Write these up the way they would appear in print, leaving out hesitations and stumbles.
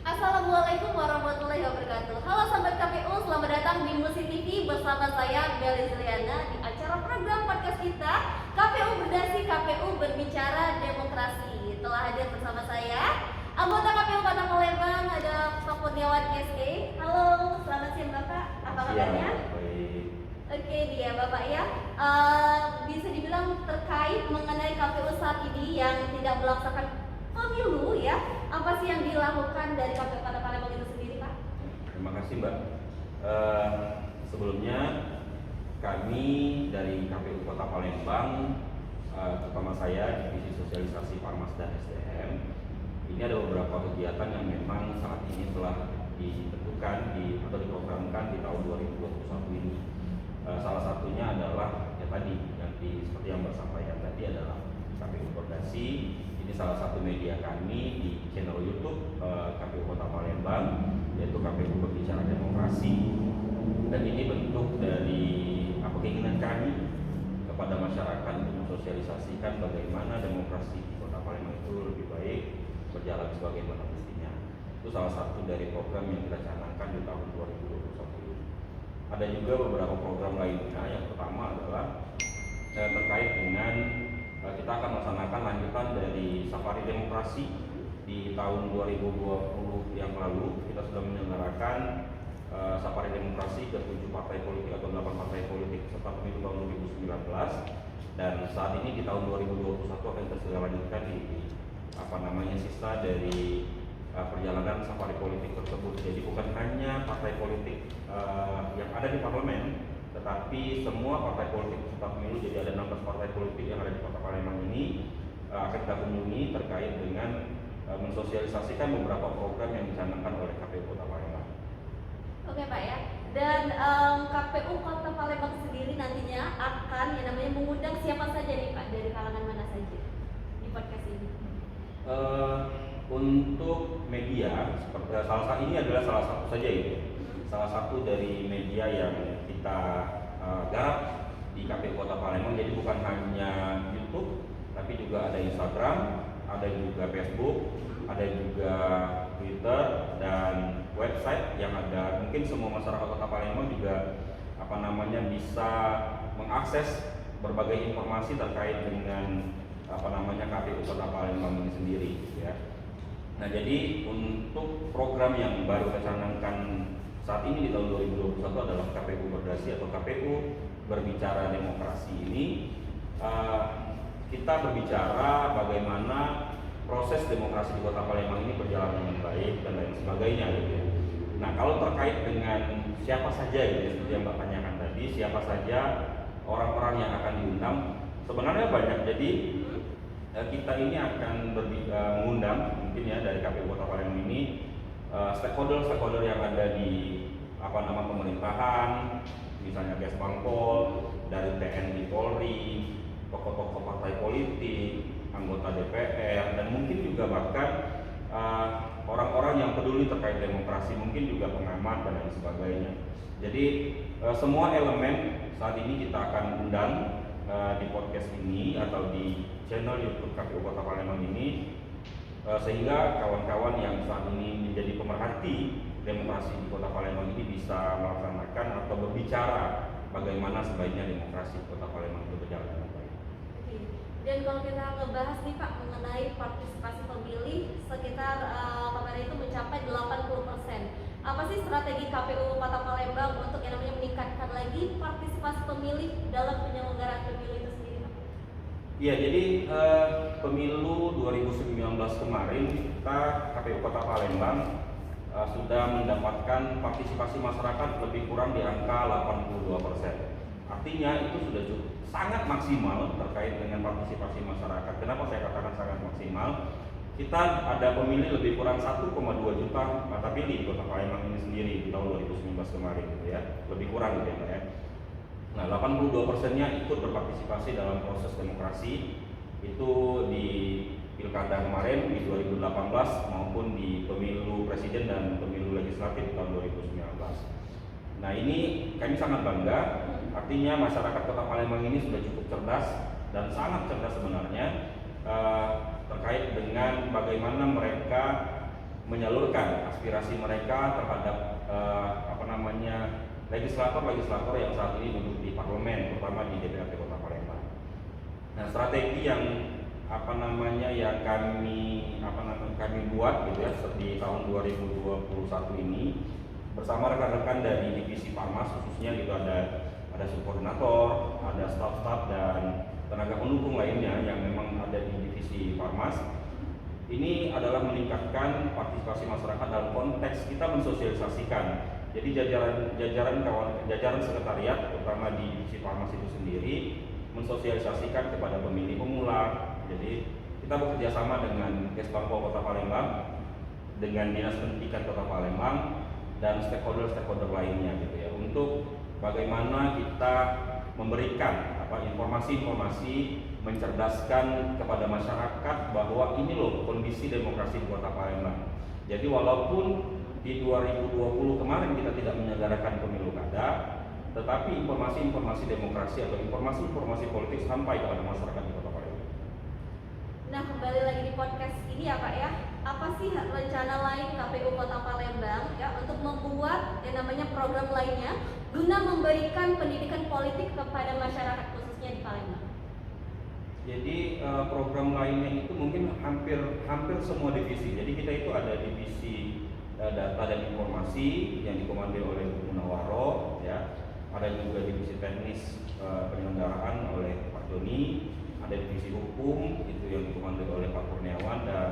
Assalamualaikum warahmatullahi wabarakatuh. Halo sahabat KPU, selamat datang di Musik TV bersama saya Beli Ziliana di acara program podcast kita KPU Berdasi, KPU Berbicara Demokrasi. Telah hadir bersama saya anggota KPU Kota Palembang, ada Pak Kurniawan SE. Halo, selamat siang Bapak. Apa kabarnya? Oke, dia Bapak ya. Bisa dibilang terkait mengenai KPU saat ini yang tidak melaksanakan pemilu ya. Apa sih yang dilakukan dari KPU Kota Palembang itu sendiri, Pak? Terima kasih, Mbak. Sebelumnya kami dari KPU Kota Palembang, terutama saya Divisi Sosialisasi Parmas dan SDM, ini ada beberapa kegiatan yang memang saat ini telah ditentukan atau diprogramkan di tahun 2021 ini. Salah satunya adalah ya tadi seperti yang Mbak sampaikan tadi adalah KPU Berdasi. Ini salah satu media kami di channel YouTube KPU Kota Palembang, yaitu KPU Berbicara Demokrasi. Dan ini bentuk dari keinginan kami kepada masyarakat untuk mensosialisasikan bagaimana demokrasi di Kota Palembang itu lebih baik, berjalan sebagaimana mestinya. Itu salah satu dari program yang kita canangkan di tahun 2021. Ada juga beberapa program lainnya. Yang pertama adalah terkait dengan kita akan melaksanakan lanjutan dari Safari Demokrasi di tahun 2020 yang lalu. Kita sudah menyelenggarakan Safari Demokrasi ke 7 partai politik atau 8 partai politik serta pemilu tahun 2019. Dan saat ini di tahun 2021 akan kita lanjutkan di sisa dari perjalanan safari politik tersebut. Jadi bukan hanya partai politik yang ada di parlemen, tetapi semua partai politik peserta pemilu. Jadi ada 16 partai politik yang ada di Kota Palembang ini akan kita kunjungi terkait dengan mensosialisasikan beberapa program yang dicanangkan oleh KPU Kota Palembang. Oke Pak ya. Dan KPU Kota Palembang sendiri nantinya akan yang namanya mengundang siapa saja nih Pak, dari kalangan mana saja di podcast ini? Untuk media, seperti ini adalah salah satu saja ini, salah satu dari media yang kita garap di KPU Kota Palembang. Jadi bukan hanya YouTube, tapi juga ada Instagram, ada juga Facebook, ada juga Twitter dan website yang ada. Mungkin semua masyarakat Kota Palembang juga bisa mengakses berbagai informasi terkait dengan KPU Kota Palembang ini sendiri ya. Nah, jadi untuk program yang baru kita canangkan saat ini di tahun 2021 adalah KPU Berdasi atau KPU Berbicara Demokrasi ini. Kita berbicara bagaimana proses demokrasi di Kota Palembang ini berjalan dengan baik dan lain sebagainya gitu ya. Nah, kalau terkait dengan siapa saja gitu ya, seperti yang Mbak tanyakan tadi, siapa saja orang-orang yang akan diundang, sebenarnya banyak. Jadi kita ini akan mengundang mungkin ya dari KPU Kota Palembang ini stakeholder yang ada di pemerintahan, misalnya Kesbangpol, dari TNI Polri, tokoh-tokoh partai politik, anggota DPR, dan mungkin juga bahkan orang-orang yang peduli terkait demokrasi, mungkin juga pengamat dan lain sebagainya. Jadi semua elemen saat ini kita akan undang di podcast ini atau di channel YouTube KPU Kota Palembang ini, sehingga kawan-kawan yang saat ini menjadi pemerhati demokrasi di Kota Palembang ini bisa melaksanakan atau berbicara bagaimana sebaiknya demokrasi di Kota Palembang itu berjalan dengan baik. Dan kalau kita ngebahas nih Pak mengenai partisipasi pemilih, sekitar kemarin itu mencapai 80%. Apa sih strategi KPU Kota Palembang untuk yang namanya meningkatkan lagi partisipasi pemilih dalam penyelenggaraan pemilu itu sendiri Pak? Iya, jadi pemilu 2019 kemarin kita KPU Kota Palembang sudah mendapatkan partisipasi masyarakat lebih kurang di angka 82%. Artinya itu sudah cukup sangat maksimal terkait dengan partisipasi masyarakat. Kenapa saya katakan sangat maksimal? Kita ada pemilih lebih kurang 1,2 juta mata pilih di Kota Palembang ini sendiri di tahun 2019 kemarin gitu ya. Lebih kurang gitu ya. Nah, 82%-nya ikut berpartisipasi dalam proses demokrasi itu di Pilkada kemarin di 2018 maupun di pemilu presiden dan pemilu legislatif tahun 2019. Nah, ini kami sangat bangga. Artinya masyarakat Kota Palembang ini sudah cukup cerdas dan sangat cerdas sebenarnya terkait dengan bagaimana mereka menyalurkan aspirasi mereka terhadap legislator yang saat ini duduk di parlemen, terutama di DPRD Kota Palembang. Nah, strategi yang kami buat gitu ya di tahun 2021 ini bersama rekan-rekan dari divisi Parmas, khususnya gitu ada subkoordinator, ada staf-staf dan tenaga pendukung lainnya yang memang ada di divisi Parmas. Ini adalah meningkatkan partisipasi masyarakat dalam konteks kita mensosialisasikan. Jadi jajaran sekretariat, terutama di divisi Parmas itu sendiri, mensosialisasikan kepada pemilih pemula. Jadi kita bekerja sama dengan Kesbangpol Kota Palembang, dengan Dinas Pendidikan Kota Palembang, dan stakeholder lainnya gitu ya, untuk bagaimana kita memberikan informasi-informasi, mencerdaskan kepada masyarakat bahwa ini loh kondisi demokrasi di Kota Palembang. Jadi walaupun di 2020 kemarin kita tidak menyelenggarakan pemilu kada, tetapi informasi-informasi demokrasi atau informasi-informasi politik sampai kepada masyarakat di Kota Palembang. Nah, kembali lagi di podcast ini ya Pak ya, apa sih rencana lain KPU Kota Palembang ya untuk membuat yang namanya program lainnya guna memberikan pendidikan politik kepada masyarakat khususnya di Palembang? Jadi program lainnya itu mungkin hampir semua divisi. Jadi kita itu ada divisi data dan informasi yang dikomandoi oleh Bu Munawaro ya. Ada juga divisi teknis penyelenggaraan oleh Pak Joni, ada divisi hukum itu yang dikomandoi oleh Pak Kurniawan, dan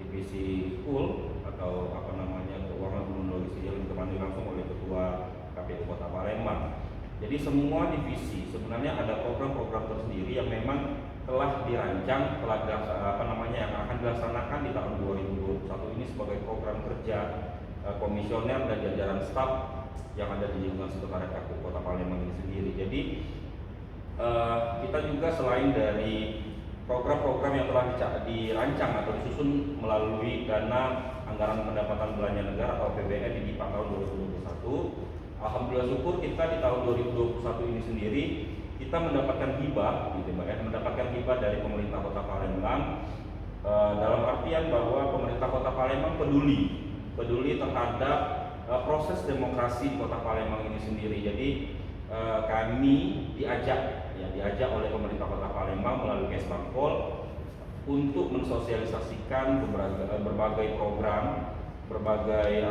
divisi Kul atau keuangan dan logistik yang dikomandoi langsung oleh Ketua KPU Kota Palembang. Jadi semua divisi sebenarnya ada program-program tersendiri yang memang telah dirancang, yang akan dilaksanakan di tahun 2021 ini sebagai program kerja komisioner dan jajaran staf yang ada di lingkungan sekretariat KPU Kota Palembang ini sendiri. Jadi kita juga selain dari program-program yang telah dirancang atau disusun melalui dana anggaran pendapatan belanja negara atau APBN di DIPA tahun 2021, alhamdulillah syukur kita di tahun 2021 ini sendiri kita mendapatkan hibah dari pemerintah Kota Palembang, dalam artian bahwa pemerintah Kota Palembang peduli terhadap proses demokrasi di Kota Palembang ini sendiri. Jadi kami diajak oleh pemerintah Kota Palembang melalui Kesbangpol untuk mensosialisasikan berbagai program, berbagai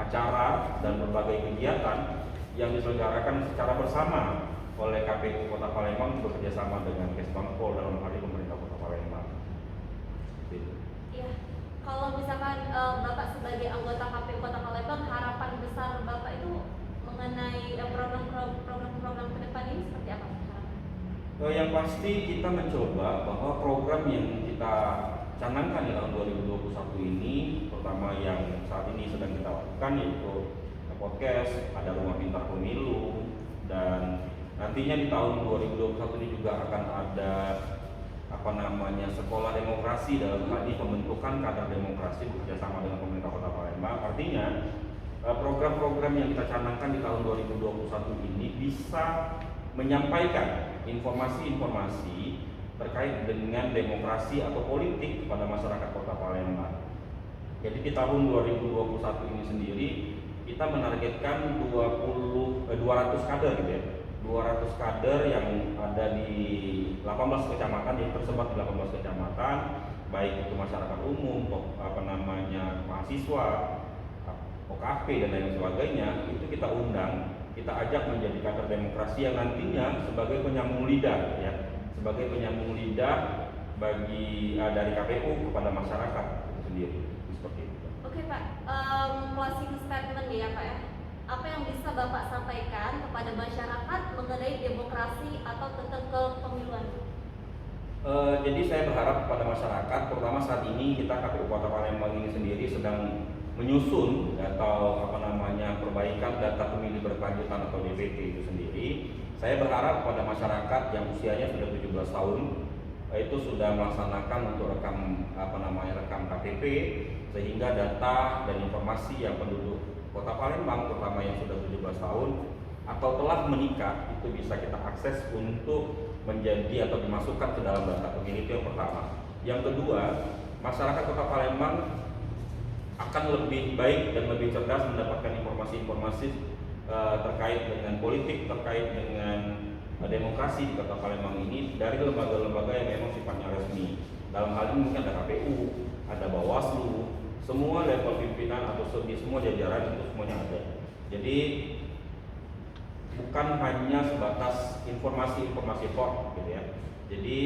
acara dan berbagai kegiatan yang diselenggarakan secara bersama oleh KPU Kota Palembang bekerjasama dengan Kesbangpol dalam hal ini pemerintah Kota Palembang. Iya, kalau misalkan Bapak sebagai anggota KPU Kota Palembang, harapan besar Bapak itu mengenai program-program ke depan ini seperti apa? Yang pasti kita mencoba bahwa program yang kita canangkan di tahun 2021 ini, pertama yang saat ini sedang kita lakukan yaitu podcast, ada Rumah Pintar Pemilu, dan nantinya di tahun 2021 ini juga akan ada sekolah demokrasi, dalam hal ini pembentukan kader demokrasi bekerjasama dengan pemerintah Kota Palembang. Artinya program-program yang kita canangkan di tahun 2021 ini bisa menyampaikan informasi-informasi terkait dengan demokrasi atau politik kepada masyarakat Kota Palembang. Jadi di tahun 2021 ini sendiri kita menargetkan 200 kader gitu ya. 200 kader yang ada di 18 kecamatan, yang tersebar di 18 kecamatan, baik itu masyarakat umum, mahasiswa, OKP dan lain sebagainya, itu kita undang, kita ajak menjadi kader demokrasi yang nantinya sebagai penyambung lidah ya, sebagai penyambung lidah bagi dari KPU kepada masyarakat itu sendiri. Seperti itu. Oke Pak, closing statement ya Pak ya. Apa yang bisa Bapak sampaikan kepada masyarakat mengenai demokrasi atau tentang kepemiluan? Jadi saya berharap kepada masyarakat, terutama saat ini kita KPU Kota Palembang ini sendiri sedang menyusun atau perbaikan data pemilih berkelanjutan atau DPT itu sendiri. Saya berharap kepada masyarakat yang usianya sudah 17 tahun itu sudah melaksanakan untuk rekam KTP, sehingga data dan informasi yang penduduk Kota Palembang terutama yang sudah 17 tahun atau telah menikah itu bisa kita akses untuk menjadi atau dimasukkan ke dalam data pemilih, itu yang pertama. Yang kedua, masyarakat Kota Palembang akan lebih baik dan lebih cerdas mendapatkan informasi-informasi terkait dengan politik, terkait dengan demokrasi di Kota Palembang ini dari lembaga-lembaga yang memang sifatnya resmi. Dalam hal ini mungkin ada KPU, ada Bawaslu, semua level pimpinan atau di semua jajaran itu semuanya ada. Jadi bukan hanya sebatas informasi-informasi hoax gitu ya. Jadi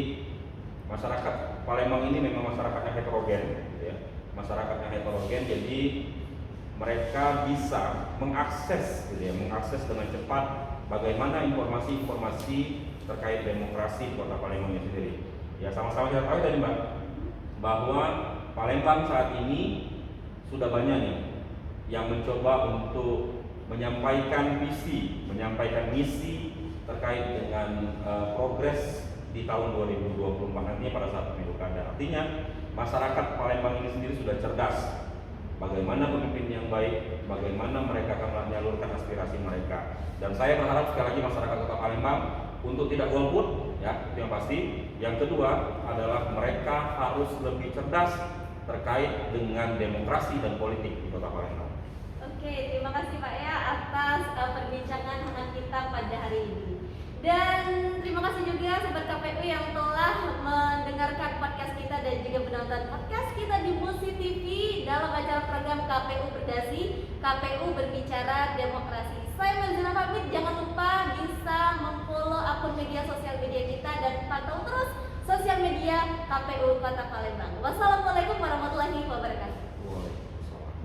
masyarakat Palembang ini memang masyarakatnya heterogen gitu ya. Masyarakatnya heterogen, jadi mereka bisa mengakses gitu ya, mengakses dengan cepat bagaimana informasi-informasi terkait demokrasi di Kota Palembang ini sendiri. Ya, sama-sama kita tahu tadi Mbak bahwa Palembang saat ini sudah banyak nih yang mencoba untuk menyampaikan visi, menyampaikan misi terkait dengan progres di tahun 2024 nantinya pada saat pemilu kada. Artinya masyarakat Palembang ini sendiri sudah cerdas bagaimana pemimpin yang baik, bagaimana mereka akan menyalurkan aspirasi mereka. Dan saya berharap sekali lagi masyarakat Kota Palembang untuk tidak golput, ya itu yang pasti. Yang kedua adalah mereka harus lebih cerdas terkait dengan demokrasi dan politik di Kota Palembang. Oke, terima kasih Pak ya atas perbincangan hangat kita pada hari ini. Dan terima kasih juga Sobat KPU yang telah mendengarkan podcast kita dan juga menonton podcast kita di Musi TV dalam acara program KPU Berdasi, KPU Berbicara Demokrasi. Saya Melzina pamit, jangan lupa bisa memfollow akun media sosial media kita dan pantau terus sosial media KPU Kota Palembang. Wassalamualaikum warahmatullahi wabarakatuh. Waalaikumsalam.